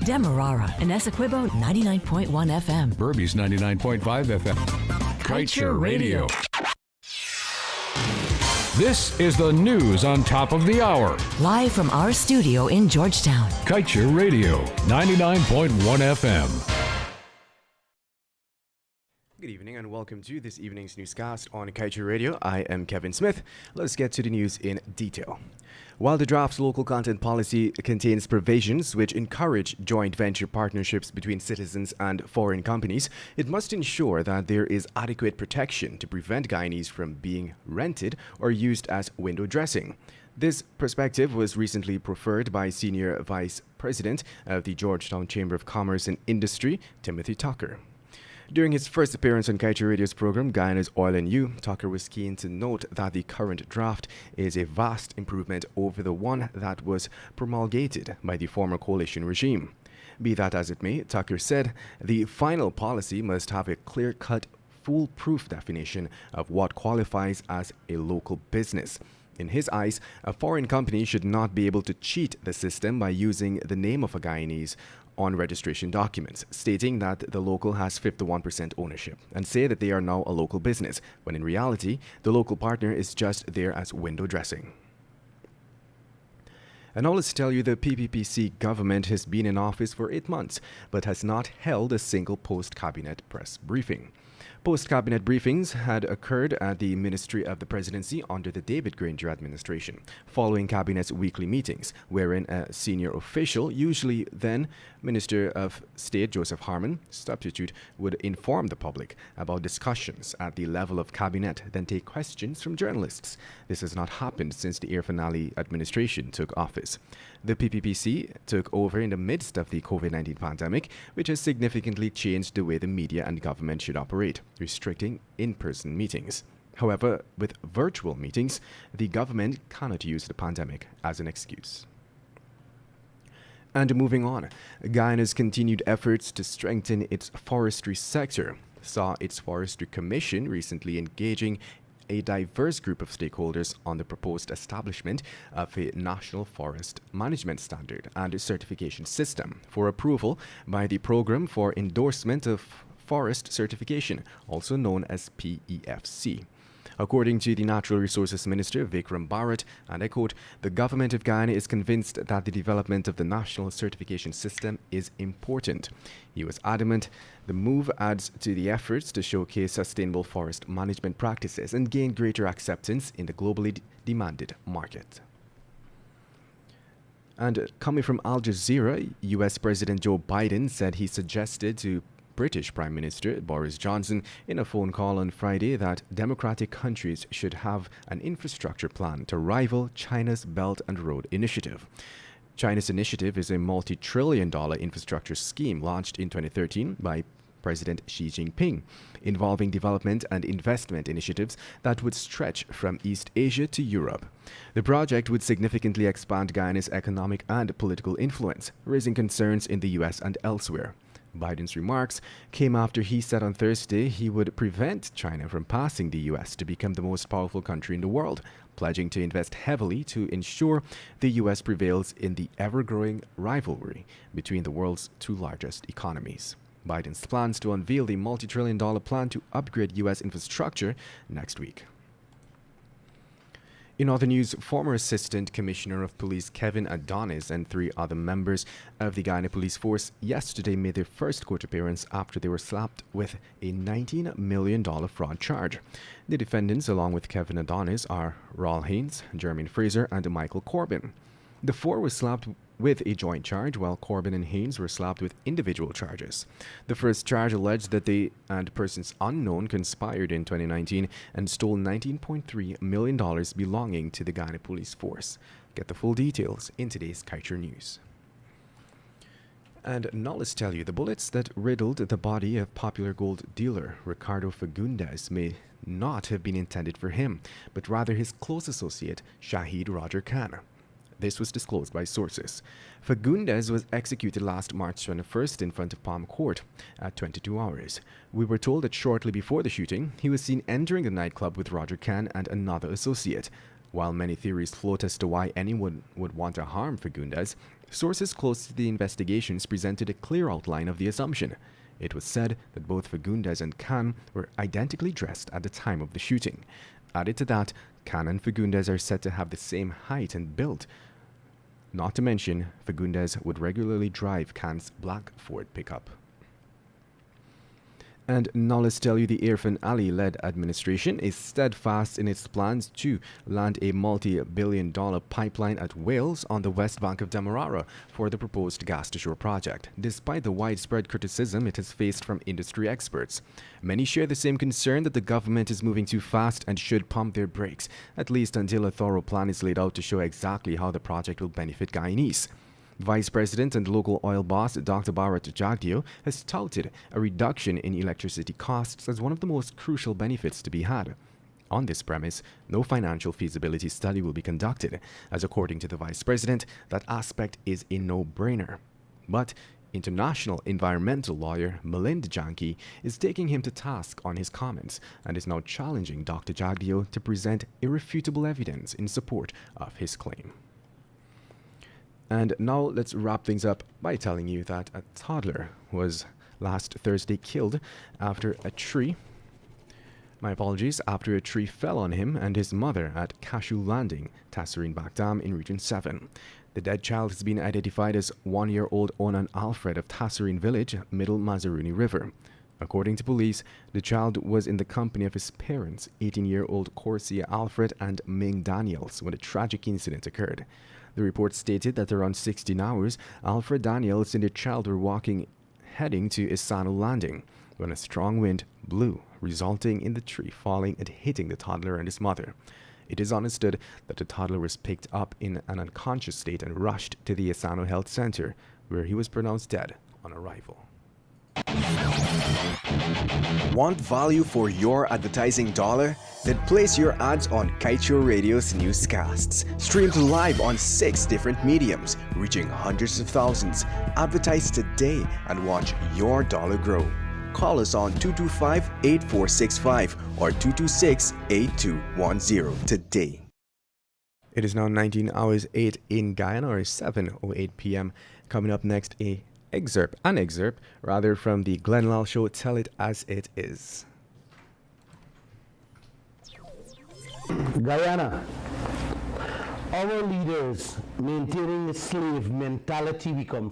Demerara and Essequibo 99.1 FM. Burby's 99.5 FM. Kaieteur Radio. This is the news on top of the hour. Live from our studio in Georgetown. Kaieteur Radio, 99.1 FM. Good evening and welcome to this evening's newscast on Kaieteur Radio. I am Kevin Smith. Let's get to the news in detail. While the draft local content policy contains provisions which encourage joint venture partnerships between citizens and foreign companies, it must ensure that there is adequate protection to prevent Guyanese from being rented or used as window dressing. This perspective was recently preferred by Senior Vice President of the Georgetown Chamber of Commerce and Industry, Timothy Tucker. During his first appearance on Kaieteur Radio's program, Guyana's Oil and You, Tucker was keen to note that the current draft is a vast improvement over the one that was promulgated by the former coalition regime. Be that as it may, Tucker said, the final policy must have a clear-cut, foolproof definition of what qualifies as a local business. In his eyes, a foreign company should not be able to cheat the system by using the name of a Guyanese on registration documents, stating that the local has 51% ownership and say that they are now a local business, when in reality, the local partner is just there as window dressing. And now let's tell you the PPPC government has been in office for 8 months, but has not held a single post-cabinet press briefing. Post-cabinet briefings had occurred at the Ministry of the Presidency under the David Granger administration, following Cabinet's weekly meetings, wherein a senior official, usually then Minister of State Joseph Harmon, substitute, would inform the public about discussions at the level of Cabinet, then take questions from journalists. This has not happened since the Air Finale administration took office. The PPPC took over in the midst of the COVID-19 pandemic, which has significantly changed the way the media and government should operate, restricting in-person meetings. However, with virtual meetings, the government cannot use the pandemic as an excuse. And moving on, Guyana's continued efforts to strengthen its forestry sector saw its Forestry Commission recently engaging a diverse group of stakeholders on the proposed establishment of a national forest management standard and certification system for approval by the Program for Endorsement of Forest Certification, also known as PEFC. According to the Natural Resources Minister, Vikram Bharat, and I quote, "The government of Guyana is convinced that the development of the national certification system is important." He was adamant the move adds to the efforts to showcase sustainable forest management practices and gain greater acceptance in the globally demanded market. And coming from Al Jazeera, U.S. President Joe Biden said he suggested to British Prime Minister Boris Johnson in a phone call on Friday that democratic countries should have an infrastructure plan to rival China's Belt and Road Initiative. China's initiative is a multi-trillion-dollar infrastructure scheme launched in 2013 by President Xi Jinping, involving development and investment initiatives that would stretch from East Asia to Europe. The project would significantly expand Guyana's economic and political influence, raising concerns in the U.S. and elsewhere. Biden's remarks came after he said on Thursday he would prevent China from passing the U.S. to become the most powerful country in the world, pledging to invest heavily to ensure the U.S. prevails in the ever-growing rivalry between the world's two largest economies. Biden's plans to unveil the multi-trillion-dollar plan to upgrade U.S. infrastructure next week. In other news, former Assistant Commissioner of Police Kevin Adonis and 3 other members of the Guyana Police Force yesterday made their first court appearance after they were slapped with a $19 million fraud charge. The defendants, along with Kevin Adonis, are Raul Haynes, Jermaine Fraser, and Michael Corbin. The 4 were slapped with a joint charge, while Corbin and Haynes were slapped with individual charges. The first charge alleged that they and persons unknown conspired in 2019 and stole $19.3 million belonging to the Guyana Police Force. Get the full details in today's Kaieteur News. And now let's tell you, the bullets that riddled the body of popular gold dealer Ricardo Fonsecas may not have been intended for him, but rather his close associate, Shahid Roger Khan. This was disclosed by sources. Fonsecas was executed last March 21st in front of Palm Court at 22 hours. We were told that shortly before the shooting, he was seen entering the nightclub with Roger Khan and another associate. While many theories float as to why anyone would want to harm Fonsecas, Sources close to the investigations presented a clear outline of the assumption. It was said that both Fagundez and Khan were identically dressed at the time of the shooting. Added to that, Khan and Fagundez are said to have the same height and build. Not to mention, Fagundez would regularly drive Khan's black Ford pickup. And now let's tell you the Irfan Ali-led administration is steadfast in its plans to land a multi-billion-dollar pipeline at Wales on the west bank of Demerara for the proposed gas-to-shore project, despite the widespread criticism it has faced from industry experts. Many share the same concern that the government is moving too fast and should pump their brakes, at least until a thorough plan is laid out to show exactly how the project will benefit Guyanese. Vice President and local oil boss Dr. Bharat Jagdeo has touted a reduction in electricity costs as one of the most crucial benefits to be had. On this premise, no financial feasibility study will be conducted, as according to the Vice President, that aspect is a no-brainer. But international environmental lawyer Milind Janki is taking him to task on his comments and is now challenging Dr. Jagdeo to present irrefutable evidence in support of his claim. And now let's wrap things up by telling you that a toddler was last Thursday killed after a tree fell on him and his mother at Cashew Landing, Tasserine Bakdam in Region 7. The dead child has been identified as 1-year-old Onan Alfred of Tasserine Village, Middle Mazaruni River. According to police, the child was in the company of his parents, 18-year-old Corsia Alfred and Ming Daniels, when a tragic incident occurred. The report stated that around 16 hours, Alfred Daniels and the child were heading to Isano Landing, when a strong wind blew, resulting in the tree falling and hitting the toddler and his mother. It is understood that the toddler was picked up in an unconscious state and rushed to the Isano Health Center, where he was pronounced dead on arrival. Want value for your advertising dollar? Then place your ads on Kaieteur Radio's Newscasts. Streamed live on 6 different mediums, reaching hundreds of thousands. Advertise today and watch your dollar grow. Call us on 225-8465 or 226-8210 today. It is now 19 hours 8 in Guyana, or 7:08 p.m. Coming up next, an excerpt from the Glenn Lal Show, Tell It As It Is. Guyana, our leaders maintaining the slave mentality become